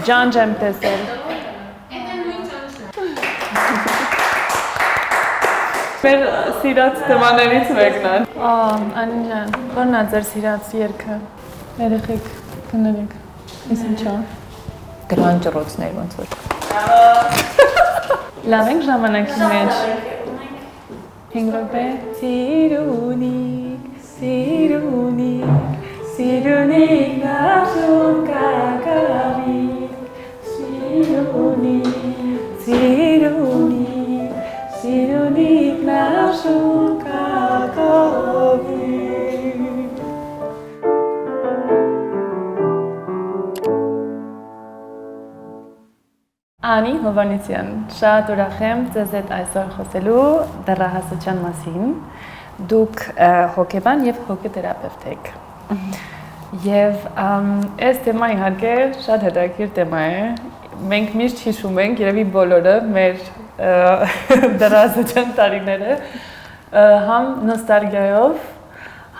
Ջան ջեմ տեսել։ Մեր սիրած թեմաներից մեկն է։ Անջան, ո՞րն է ձեր սիրած երգը։ Երեխեք քննեք։ Ինչ ինչա։ Դրան ճռոցներ ոնց որ։ Լավ ենք ժամանակի մեջ։ 5 րոպե։ Սիրունիկ նաշուն կակավի Սիրունիկ նաշուն կակավի Անի Հովանեսյան, շատ ուրախ եմ ձեզ հետ այսօր խոսելու դեռահասության մասին։ Դուք հոգեբան եւ հոգեթերապևտ եք։ Եվ այս թեմա իհարկե շատ հետաքրքիր թեմա է։ Մենք միշտ հիշում ենք, երևի բոլորը մեր դեռահասության տարիները համ նոստալգիայով,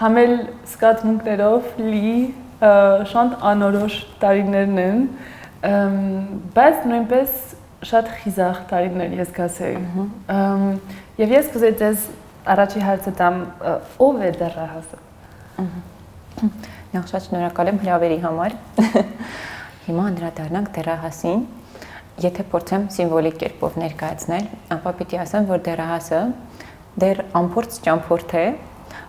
համ էլ զգացմունքներով լի շատ անորոշ տարիներն են, բայց նույնպես շատ խիզախ տարիներ ես կասեի։ Եվ ես կուզեի ձեզ առաջի հարցը տամ, ով է դեռահասը։ Նախ շատ շնորհակալ եմ հրավերի համար։ Հիմա անդրադառնանք դեռահասին։ Եթե փորձեմ սիմվոլիկ կերպով ներկայացնել, ապա պիտի ասեմ, որ դեռահասը դեռ անփորձ ճամփորդ է,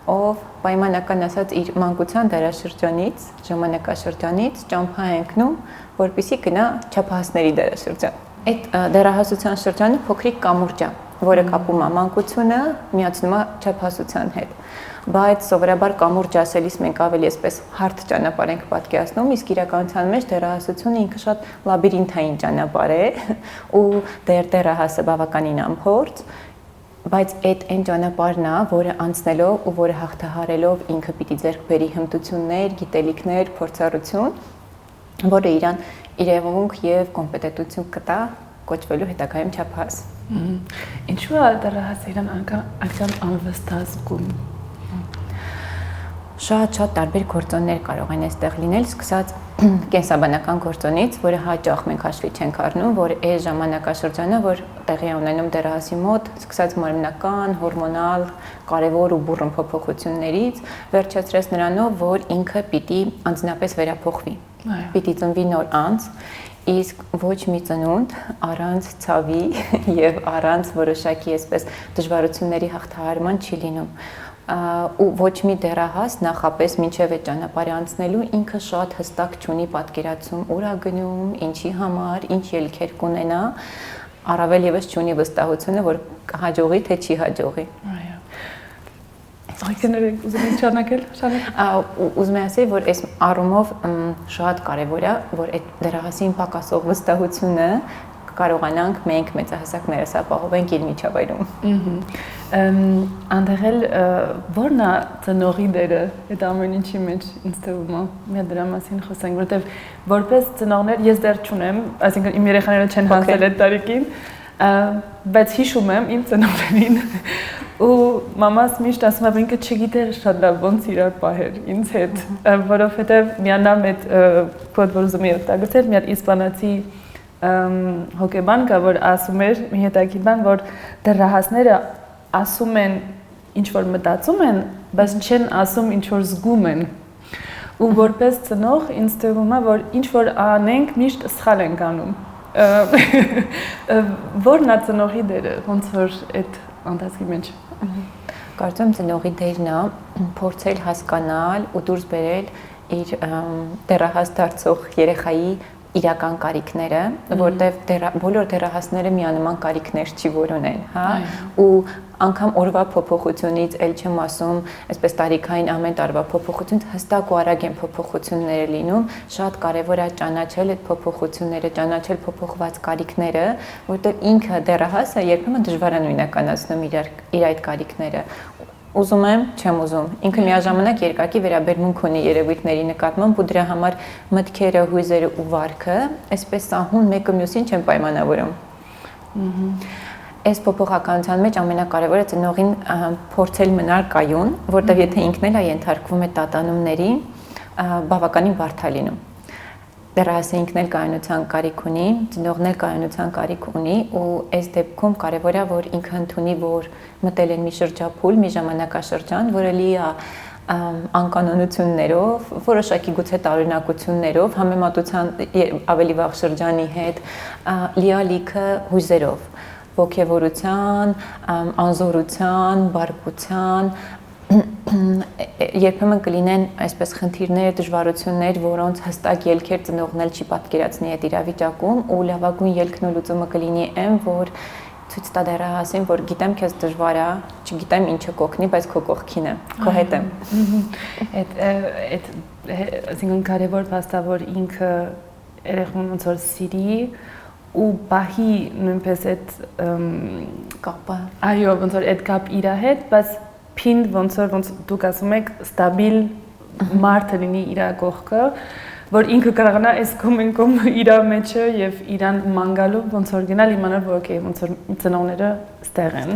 ով պայմանական ասած իր մանկության դարաշրջանից, ժամանակաշրջանից ճամփա է ընկնում, որպեսզի գնա չափահասների դարաշրջան։ Այդ դեռահասության շրջանը փոքրիկ կամուրջ է, որը կապում է մանկությունը, միացնում է չափահասության հետ։ Բայց սովորաբար կամուրջ ասելիս մենք ավելի այսպես հարթ ճանապարհ ենք պատկերացնում, իսկ իրականության մեջ դեռահասությունը ինքը շատ լաբիրինթային ճանապարհ է, ու դեռահասը բավականին անփորձ, բայց այդ այն ճանապարհն է, որը անցնելով ու որը հաղթահարելով ինքը պիտի ձեռք բերի հմտություններ, գիտելիքներ, փորձառություն, որը իրան իրավունք եւ կոմպետենտություն կտա կոչվելու հետագայում չափահաս։ Ինչու է դեռահասը իրան անգամ անվստահ զգում։ Շատ տարբեր գործոններ կարող են այստեղ լինել, սկսած կենսաբանական գործոնից, որը հաճախ մենք հաշվի չենք առնում, որ այս ժամանակաշրջանը, որ տեղի է ունենում դեռահասի մոտ, սկսած մարմնական, հորմոնալ, կարևոր ու բուռն փոփոխություններից, վերջացրած նրանով, որ ինքը պիտի անձնապես վերափոխվի։ Պիտի ծնվի նոր անձ, իսկ ոչ մի ծնունդ առանց ցավի եւ առանց որոշակի այսպես դժվարությունների հաղթահարման չի լինում։ Ու ոչ մի դեռահաս նախապես մինչև այդ ճանապարհը անցնելու ինքը շատ հստակ չունի պատկերացում ուր է գնում, ինչի համար, ինչ ելքեր կունենա, առավել եւս չունի վստահությունը, որ կհաջողի թե չի հաջողի։ Այդքաներեք ուզում եք շարունակել։ Ուզում եմ ասել, որ այս առումով շատ կարևոր է, որ այդ դեռահասին պակասող վստահությունը կարողանանք մենք մեծահասակներս ապահովենք իր միջավայրում։ Այնտեղ էլ ո՞րն է ծնողի դերը այդ ամեն ինչի մեջ ինձ թվում է։ Մենք դրա մասին խոսենք, որովհետև որպես ծնողներ ես դեռ չունեմ, այսինքն իմ երեխաները չեն բացել այդ տարիքին, բայց հիշում եմ իմ ծնողներին ու մամաս միշտ ասում է, որ ինքը չգիտեր շատ լավ ոնց իրար պահեր ինձ հետ, որովհետև միանամ այդ կոդ որ ուզում եմ օգտագործել, մի հատ իսպանացի հոգեբան կա, որ ասում էր մի հետաքրքիր բան, որ դեռահասները ասում են ինչ որ մտածում են, բայց չեն ասում ինչ որ զգում են։ Ու որպես ծնող ինձ թվում է, որ ինչ որ անենք միշտ սխալ ենք անում։ Որն է ծնողի դերը, ոնց որ այդ ընթացքի մեջ։ Կարծում եմ ծնողի դերն է փորձել հասկանալ ու դուրս բերել իր դեռահաս դարձող երեխայի իրական կարիքները, որտեղ բոլոր դեռահասները միանման կարիքներ չի որ ունեն, հա, ու անգամ օրվա փոփոխությունից էլ չեմ ասում, այսպես տարիքային ամեն տարվա փոփոխությունից հստակ ու արագ են փոփոխությունները լինում, շատ կարևոր է ճանաչել այդ փոփոխությունները, ճանաչել փոփոխված կարիքները, որտեղ ինքը դեռահասը երբեմն դժվար է նույնականացնում իր այդ կարիքները։ Ուզում եմ, չեմ ուզում։ Ինքը միաժամանակ երկակի վերաբերմունք ունի երևույթների նկատմամբ ու դրա համար մտքերը, հույզերը ու վարքը այսպես սահուն մեկը մյուսին չեն պայմանավորում։ Այս փոփոխականության մեջ ամենակարևորը ծնողին փորձել մնալ կայուն, որտեղ եթե ինքն էլ է ենթարկվում է տատանումների, բավականին բարդ է լինում։ դեռահասը ինքն էլ կայունության կարիք ունի, ծնողն էլ կայունության կարիք ունի ու այս դեպքում կարևոր է որ ինքը ընդունի որ մտել են մի շրջափուլ, մի ժամանակաշրջան, որը լի է անկանոնություններով, որոշակի գուցե տարօրինակություններով, համեմատության ավելի վաղ շրջանի հետ, լի է լիքը հույզերով, ոգևորության, անզորության, բարկության, երբեմն կլինեն այսպես խնդիրներ, դժվարություններ, որոնց հստակ ելքեր ծնողն էլ չի պատկերացնի այդ իրավիճակում ու լավագույն ելքն ու լուծումը կլինի այն, որ ցույց տա դեռահասին, որ գիտեմ քեզ դժվար է, չգիտեմ ինչը կօգնի, բայց քո կողքին եմ, քո հետ եմ։ Այդ այսինքն կարևոր փաստա որ ինքը երեխան ոնց որ սիրի ու բահի նույնպես այդ կապը։ Այո, ոնց որ այդ կապ իր հետ, բայց Փինդ ոնց դուք ասում եք ստաբիլ մարդը լինի իր կողքը, որ ինքը կարողանա այս կոմենկոմ իր մեջը եւ իրան մանգալով ոնց որ գնալ իմանալ որ օքեյ ոնց որ ծնողները ստեղ են։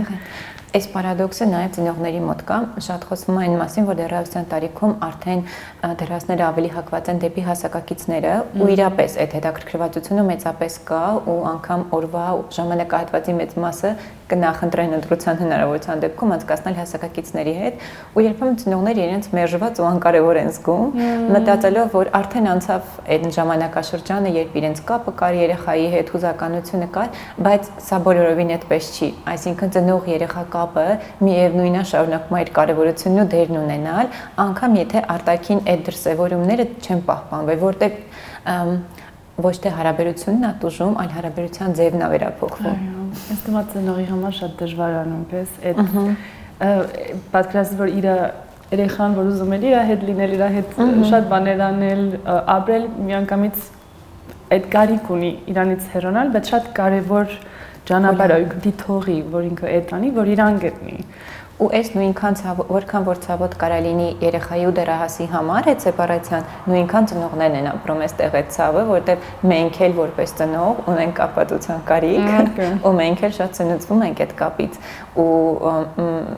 Այս պարադոքսը նաև ծնողների մոտ կա, շատ խոսվում է այն մասին, որ դեռահասության տարիքում արդեն դեռահասները ավելի հակված են դեպի հասակակիցները ու իրապես այդ հետաքրքրվածությունը մեծապես կա ու անգամ օրվա ժամանակահատվածի մեծ մասը կնախընտրեն ընտրության հնարավորության դեպքում անցկացնել հասակակիցների հետ ու երբեմն ծնողները իրենց մերժված ու անկարևոր են զգում, մտածելով, որ արդեն անցավ այդ ժամանակաշրջանը, երբ իրենց կապը կար երեխայի հետ, հուզականությունը կար, բայց սա բոլորովին այդպես չի, այսինքն ծնող երեխա կապը միևնույնն է շարունակում է իր կարևորությունն ու դերն ունենալ, անգամ եթե արտաքին այդ դրսևորումները չեն պահպանվել, որտեղ ոչ թե հարաբերությունն է տուժում, այլ հարաբերության ձևն է վերափոխվում։ Այս թեմա ծնողի համար շատ դժվար է նույնպես այդ պատկերացնել որ իր երեխան որ ուզում է իր հետ լինել, իր հետ շատ բաներ անել, ապրել, միանգամից այդ կարիք ունի իրանից հեռանալ, բայց շատ կարևոր ճանապարհ է դիթողի, որ ինքը այդ անի, որ իրան գտնի։ Ու այս նույնքան որքան որ ցավոտ կարա լինի երեխայի ու դեռահասի համար այդ սեպարացիան, նույնքան ծնողներն են ապրում այստեղ այդ ցավը, որտեղ մենք էլ որպես ծնող ունենք կապվածության կարիք, ու մենք էլ շատ ցնցվում ենք այդ կապից, ու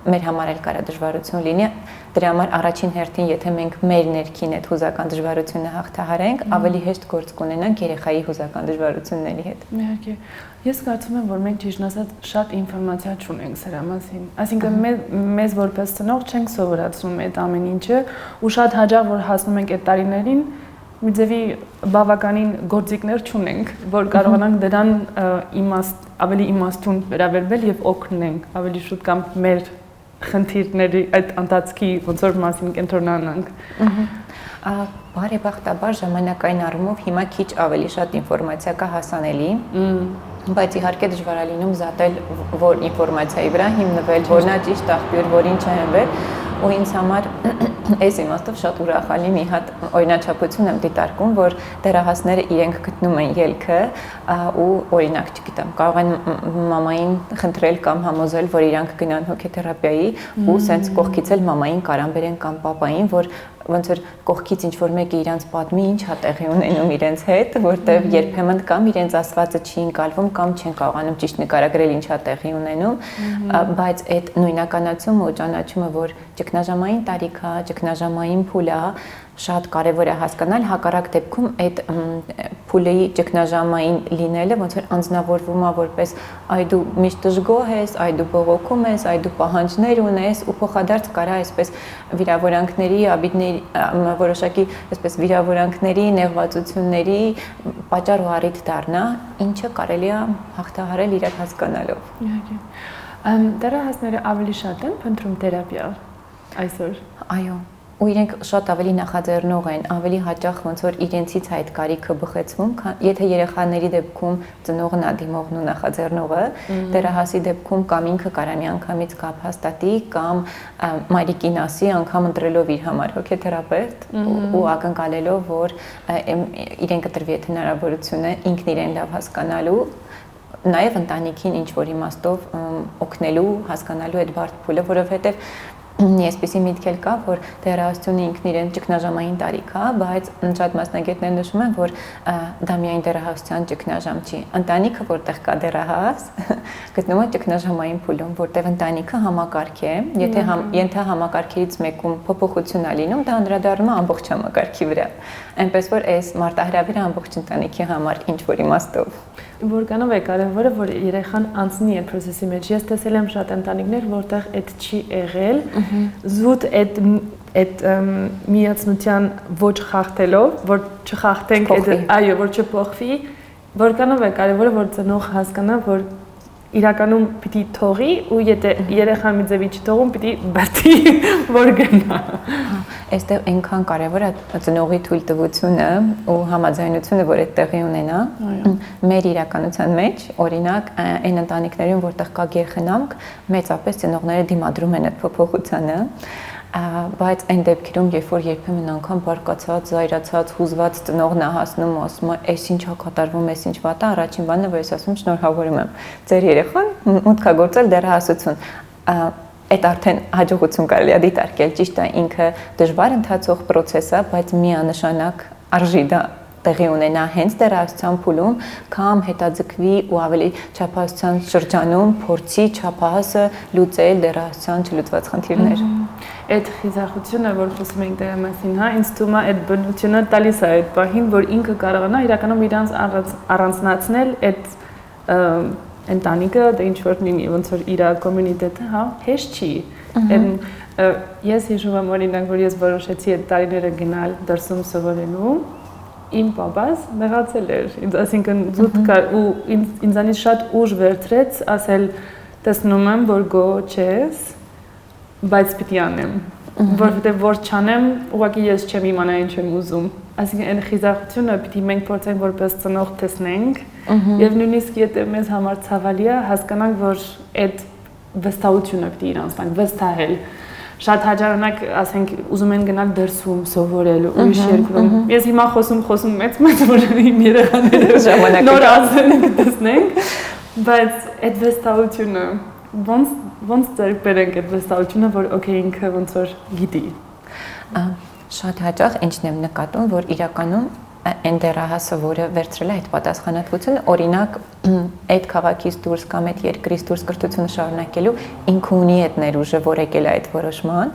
մեր համար էլ կարա դժվարություն լինի։ Դրա համար առաջին հերթին, եթե մենք մեր ներքին այդ հուզական դժվարությունը հաղթահարենք, ավելի հեշտ գործ կունենանք երեխայի հուզական դժվարությունների հետ։ Իհարկե։ Ես կարծում եմ, որ մենք ճիշտ ասած շատ ինֆորմացիա չունենք սրա մասին։ Այսինքն մեզ որպես ծնող չենք սովորացնում այդ ամեն ինչը, ու շատ հաճախ որ հասնում ենք այդ տարիներին, մի ձևի բավականին գործիքներ չունենք, որ կարողանանք դրան ավելի իմաստուն վերաբերվել եւ օգնենք ավելի շուտ կամ մեր խնդիրների այդ անտածքի ոնց որ մասին կենտրոնանանք։ Բարեբախտաբար ժամանակային առումով հիմա քիչ ավելի շատ ինֆորմացիա կա հասանելի, բայց իհարկե դժվար է լինում զատել որ ինֆորմացիայի վրա հիմնվել, որն է ճիշտ աղբյուր, որին չհենվել, ու ինձ համար այս իմաստով շատ ուրախալի մի հատ օրինաչափություն եմ դիտարկում, որ դեռահասները իրենք գտնում են ելքը ու օրինակ չգիտեմ, կարող են մամային խնդրել կամ համոզել, որ իրանք գնան հոգեթերապիայի ու սենց կողքից էլ մամային կարան բերեն կամ պապային, որ ոնց որ կողքից ինչ որ մեկը իրանց պատմի ինչ է տեղի ունենում իրենց հետ, որտեղ երբեմն կամ իրենց ասվածը չի ընկալվում կամ չեն կարողանում ճիշտ նկարագրել ինչ է տեղի ունենում, բայց այդ նույնականացումը ու ճանաչումը, որ ճգնաժամային տարիք է, ճգնաժամային փուլ է, շատ կարևոր է հասկանալ, հակառակ դեպքում այդ փուլի ճգնաժամային լինելը ոնց որ անձնավորվում է որպես այ դու միշտ դժգոհ ես, այ դու բողոքում ես, այ դու պահանջներ ունես ու փոխադարձ կարա այսպես վիրավորանքների, աբիդների, որոշակի այսպես վիրավորանքների, նեղվածությունների պատճառ ու առիթ դառնա, ինչը կարելի է հաղթահարել իրար հասկանալով։ Իհարկե։ Դեռահասները ավելի շատ են փնտրում թերապիա այսօր։ Այո։ Ու իրենք շատ ավելի նախաձեռնող են, ավելի հաճախ ոնց որ իրենցից այդ կարիքը բխեցվում, եթե երեխաների դեպքում ծնողն է դիմողն ու նախաձեռնողը, դեռահասի դեպքում կամ ինքը կարա միանգամից կապ հաստատի կամ մայրիկին ասի, անգամ ընտրելով իր համար հոգեթերապևտ ու ակնկալելով, որ իրեն կտրվի այդ հնարավորությունը ինքն իրեն լավ հասկանալու, նաև ընտանիքին ինչ որ իմաստով օգնելու, հասկանալու այդ բարդ փուլը, որովհետև Այսպիսի միտք էլ կա, որ դեռահասությունը ինքն իրեն ճգնաժամային տարիք է, բայց շատ մասնագետներ նշում են, որ դա միայն դեռահասության ճգնաժամ չի։ Ընտանիքը, որտեղ կա դեռահաս, գտնվում է ճգնաժամային փուլում, որտեղ ընտանիքը համակարգ է, եթե ենթահամակարգերից մեկում փոփոխություն է լինում, դա անդրադառնում է ամբողջ համակարգի վրա։ Այնպես որ այս մարտահրավերը ամբողջ ընտանիքի համար ինչ որ իմաստով Որքանով է կարևորը, որ երեխան անցնի այդ process-ի մեջ։ Ես տեսել եմ շատ ընտանիքներ, որտեղ այդ չի եղել, զուտ այդ միացնության ոչ խախտելով, որ չխախտենք այդ, այո, որ չփոխվի, որքանով է կարևորը, որ ծնող հասկանա, որ իրականում պիտի թողի ու եթե երեխան մի ձևի չթողում, պիտի բրդի, որ գնա։ Այստեղ այնքան կարևոր է ծնողի թույլտվությունը ու համաձայնությունը, որ այդ տեղի ունենա։ Մեր իրականության մեջ, օրինակ, այն ընտանիքներում, որտեղ կա գերխնամք, մեծապես ծնողները դիմադրում են այդ փոփոխությանը, բայց այն դեպքերում, երբ որ երբեմն անգամ բարկացած, զայրացած, հուզված ծնողն է հասնում, ասում է, «Էս ինչ է կատարվում, էս ինչ վատ է», առաջին բանը, որ ես ասում, շնորհավորում եմ։ Ձեր երեխան մուտք է գործել դեռահասություն։ Այդ արդեն հաջողություն կարելի է դիտարկել, ճիշտ է, ինքը դժվար ընթացող process է, բայց միանշանակ արժի դա տեղի ունենա հենց դեռահասության փուլում, կամ հետաձգվի ու ավելի չափահասության շրջանում փորձի չափահասը լուծել դեռահասության չլուծված խնդիրներ։ Այդ խիզախությունը, որ խոսում ենք դրա մասին, հա, ինձ թվում է այդ բնությունը տալիս է այդ պահին, որ ինքը կարողանա իրականում իրանց առանձնացնել այդ ընտանիքը, դա ինչ որ լինի, ոնց որ իր կոմունիտետը, հա, հեշտ չի։ Ես հիշում եմ օրինակ, որ ես որոշեցի այդ տարիները գնալ դրսում սովորելու, իմ պապաս մեղացել էր, այսինքն զուտ կար ու ինձանից շատ ուժ վերցրեց ասել տեսնում եմ, որ գոհ չես, բայց պիտի անեմ, որովհետև որ չանեմ, ուղղակի ես չեմ իմանա ինչ եմ ուզում։ Այսինքն այն խիզախությունը պիտի մենք փորձենք որպես ծնող տեսնենք եւ նույնիսկ եթե մեզ համար ցավալի է, հասկանանք, որ այդ վստահությունը պիտի իրանց տանք, վստահել։ Շատ հաճախանակ ասենք ուզում են գնալ դրսում սովորելու ուրիշ երկրում։ Ես հիմա խոսում մեծ որ իմ երեխաները նոր ազգ տեսնենք, բայց այդ վստահությունը ոնց ձեռք բերենք այդ վստահությունը, որ օքեյ ինքը ոնց որ գիտի։ Շատ հաճախ ինչն եմ նկատում, որ իրականում այն դեռահասը, որը վերցրել է այդ պատասխանատվությունը, օրինակ այդ քաղաքից դուրս կամ այդ երկրից դուրս կրթությունը շարունակելու ինքը ունի այդ ներուժը, որ եկել է այդ որոշման,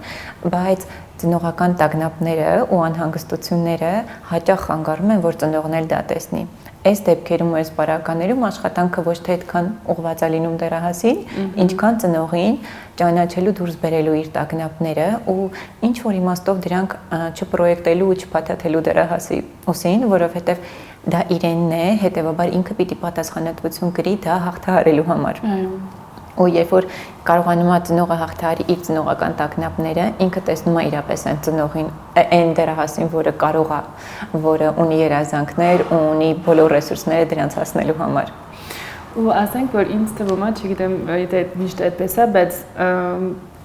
բայց ծնողական տագնապները ու անհանգստությունները հաճախ խանգարում են, որ ծնողն էլ դա տեսնի։ Այս դեպքերում ու այս բարականերում աշխատանքը ոչ թե այդքան ուղղված է լինում դեռահասին, ինչքան ծնողին ճանաչելու դուրս բերելու իր տագնապները ու ինչ որ իմաստով դրանք չպրոյեկտելու ու չփաթաթելու դեռահասի ուսին, որովհետև դա իրենն է, հետևաբար ինքը պիտի պատասխանատվություն կրի դա հաղթահարելու համար։ Ու երբ որ կարողանում է ծնողը հաղթահարի իր ծնողական տագնապները, ինքը տեսնում է իրապես այն ծնողին, այն դեռահասին, որը կարող է, որը ունի երազանքներ ու ունի բոլոր ռեսուրսները դրանց հասնելու համար։ Ու ասենք, որ ինձ թվում է, չգիտեմ, եթե միշտ այդպես է, բայց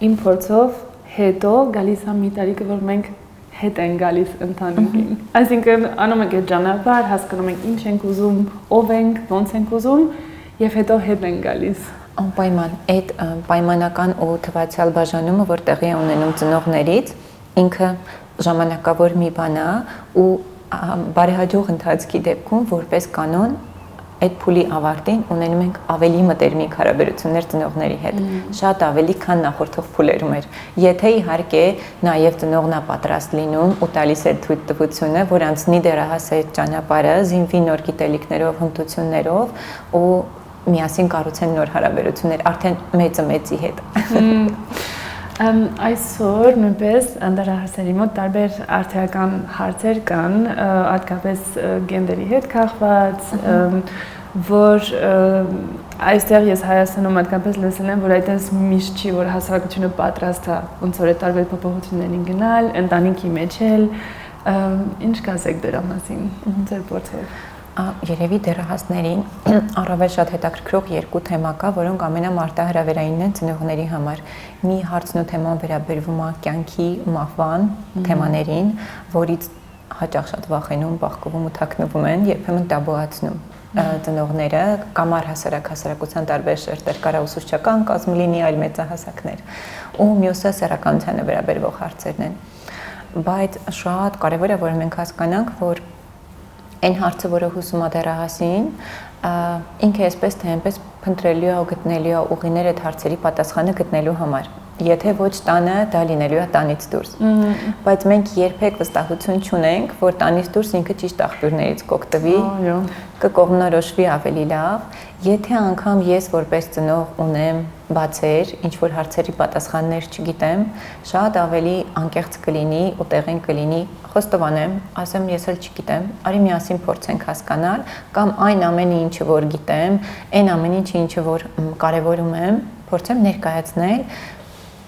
իմ փորձով հետո գալիս է մի տարիքը, որ մենք հետ են գալիս ընտանիքին։ Այսինքն անում ենք այդ ճանապարհ, հասկանում ենք ինչ ենք ուզում, ով ենք, ոնց ենք ուզում, եւ հետո հետ են գալիս։ Անպայման այդ պայմանական ու թվացial բաժանումը, որ տեղի է ունենում ծնողներից, ինքը ժամանակավոր մի բան է ու բարեհաջող ընթացքի դեպքում որպես կանոն այդ փուլի ավարտին ունենում ենք ավելի մտերմիկ հարաբերություններ ծնողների հետ, շատ ավելի, քան նախորդող փուլերում էր։ Եթե իհարկե նաև ծնողն է պատրաստ լինում ու տալիս է թույլտվությունը, որ անցնի դեռահասի այդ ճանապարհը, զինվի նոր գիտելիքներով, հմտություններով ու միասին կառուցեն նոր հարաբերություններ, արդեն մեծը մեծի հետ։ Այսօր նույնպես դեռահասերի մոտ տարբեր արդիական հարցեր կան, հատկապես գենդերի հետ կախված, որ այստեղ ես Հայաստանում հատկապես լսել եմ, որ այդպես միշտ չի, որ հասարակությունը պատրաստ է ոնց որ տարբեր փոփոխություններին գնալ, ընտանիքի մեջ էլ, ինչ կասեք դրա մասին, ձեր փորձով։ Երևի դեռահասներին առավել շատ հետաքրքրող երկու թեմա կա, որոնք ամենամարտահրավերայինն են ծնողների համար։ Մի հարցն ու թեման վերաբերվում է կյանքի մահվան թեմաներին, որից հաճախ շատ վախենում, բախկվում ու թաքնվում են, երբեմն տաբուացնում ծնողները կամ առհասարակ հասարակության տարբեր շերտեր, կարա ուսուցչական կազմ լինի, այլ մեծահասակներ, ու մյուսը սեռականությանը վերաբերող հարցերն են։ Բայց շատ կարևոր է, որ մենք հասկանանք, որ այն հարցը, որը հուսում է դեռահասին, ինքը այսպես թե այնպես փնտրելու է ու գտնելու է ուղիներ այդ հարցերի պատասխանը գտնելու համար։ Եթե ոչ տանը, դա լինելու է տանից դուրս։ Բայց մենք երբեք վստահություն չունենք, որ տանից դուրս ինքը ճիշտ աղբյուրներից կօգտվի, կկողմնորոշվի ավելի լավ, եթե անգամ ես որպես ծնող ունեմ բացեր, ինչ որ հարցերի պատասխաններ չգիտեմ, շատ ավելի անկեղծ կլինի ու տեղին կլինի խոստովանեմ, ասեմ ես էլ չգիտեմ, արի միասին փորձենք հասկանալ, կամ այն ամենը ինչը որ գիտեմ, այն ամեն ինչը ինչը որ կարևորում եմ, փորձեմ ներկայացնել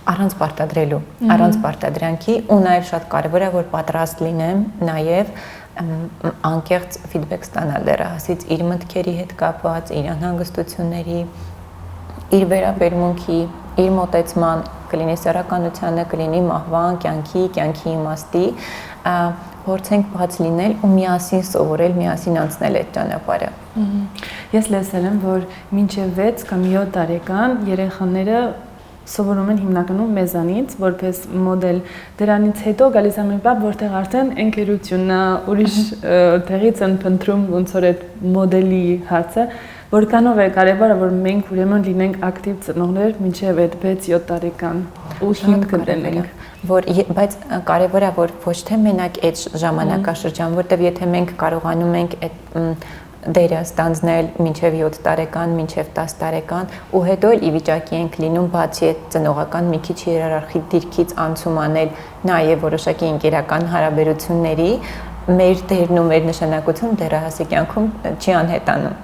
առանց պարտադրելու, առանց պարտադրանքի, ու նաև շատ կարևոր է, որ պատրաստ լինեմ նաև անկեղծ ֆիդբեք ստանալ դեռահասից իր մտքերի հետ կապված, իր անհանգստությունների, իր վերաբերմունքի, իր մոտեցման, կլինի սեռականությանը, կլինի մահվան, կյանքի իմաստի, փորձենք բաց լինել ու միասին սովորել, միասին անցնել այդ ճանապարհը։ Ես լսել եմ, որ մինչև 6 կամ 7 տարեկան երեխաները սովորում են հիմնականում մեզանից, որպես մոդել, դրանից հետո գալիս է մի բան, որտեղ արդեն ընկերությունն է, ուրիշ տեղից են փնտրում ոնց որ այդ մոդելի հարցը, որքանով է կարևորը, որ մենք ուրեմն լինենք ակտիվ ծնողներ մինչև այդ 6-7 տարեկան ու հիմք կդնենք, բայց կարևոր է, որ ոչ թե մենակ այդ ժամանակաշրջան, որտեղ եթե մենք կարողանում ենք այդ դերը ստանձնել մինչև 7 տարեկան, մինչև 10 տարեկան ու հետո էլ ի վիճակի ենք լինում բացի այդ ծնողական մի քիչ հիերարխիկ դիրքից անցում անել նաև որոշակի ընկերական հարաբերությունների, մեր դերն ու մեր նշանակությունը դեռահասի կյանքում չի անհետանում։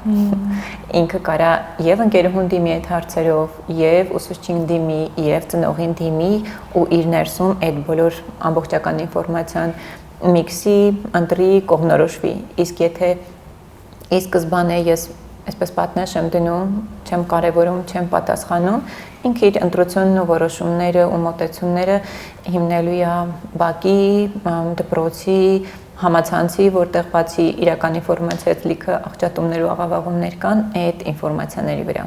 Ինքը կարա եւ ընկերուհուն դիմի այդ հարցերով, եւ ուսուցչին դիմի, եւ ծնողին դիմի ու իր ներսում այդ բոլոր ամբողջական ինֆորմացիան միքսի, ընտրի, կողմնորոշվի։ Իսկ եթե ի սկզբանե ես այսպես պատնեշ եմ դնում, չեմ կարևորում, չեմ պատասխանում, ինքը իր ընտրությունն ու որոշումները ու մոտեցումները հիմնելու է բակի, դպրոցի, համացանցի, որտեղ բացի իրական ինֆորմացիայից լիքը աղճատումներ ու աղավաղումներ կան այդ ինֆորմացիաների վրա։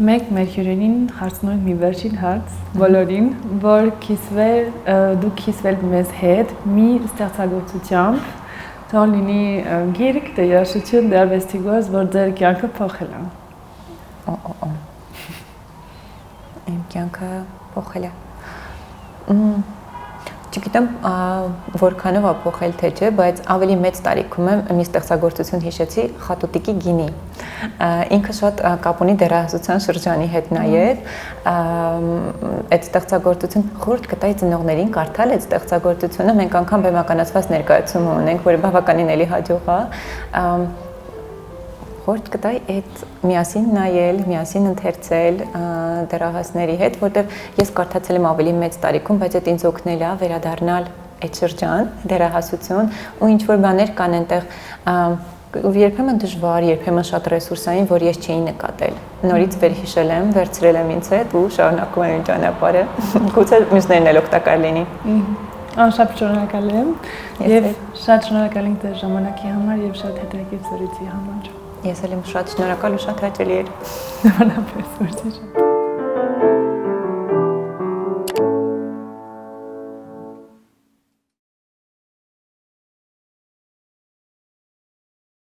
Մեկ մեր հյուրերին հարցնում մի վերջին հարց բոլորին, որ դուք կիսվել մեզ հետ մի ստեղծագործությամբ, թող լինի գիրք, դե երաժշտություն, դե արվեստի գործ, որ ձեր կյանքը փոխել է։ Իմ կյանքը փոխել է։ Չգիտեմ որքանով է փոխել թե չէ, բայց ավելի մեծ տարիքում եմ մի ստեղծագործություն հիշեցի Խատուտիկի գինի։ Ինքը շատ կապ ունի դեռահասության շրջանի հետ նաև։ Այդ ստեղծագործություն խորհուրդ կտայի ծնողներին կարդալ այդ ստեղծագործությունը, մենք անգամ բեմականացված ներկայացում ունենք, որը բավականին էլի հաջող է։ Խորհուրդ կտայի այդ միասին նայել, միասին ընթերցել դեռահասների հետ, որտեղ ես կարդացել եմ ավելի մեծ տարիքում, բայց այդ ինձ օգնել է վերադառնալ այդ շրջան, դեռահասություն, ու ինչ որ բաներ կան այնտեղ երբեմն դժվար, երբեմն շատ ռեսուրսային, որ ես չէի նկատել։ Նորից վերհիշել եմ, վերցրել եմ ինձ հետ ու շարունակում եմ իմ ճանապարհը։ Գուցե մյուսներն էլ օգտակար լինի։ Շատ շնորհակալ եմ եւ շատ շնորհակալ եմ ձեր ժամանակի համար եւ շատ հետաքրքիր զրույցի համար։ Ես էլ եմ շատ շնորհակալ ու շատ հաճելի էր։ Նմանապես, ուրիշ։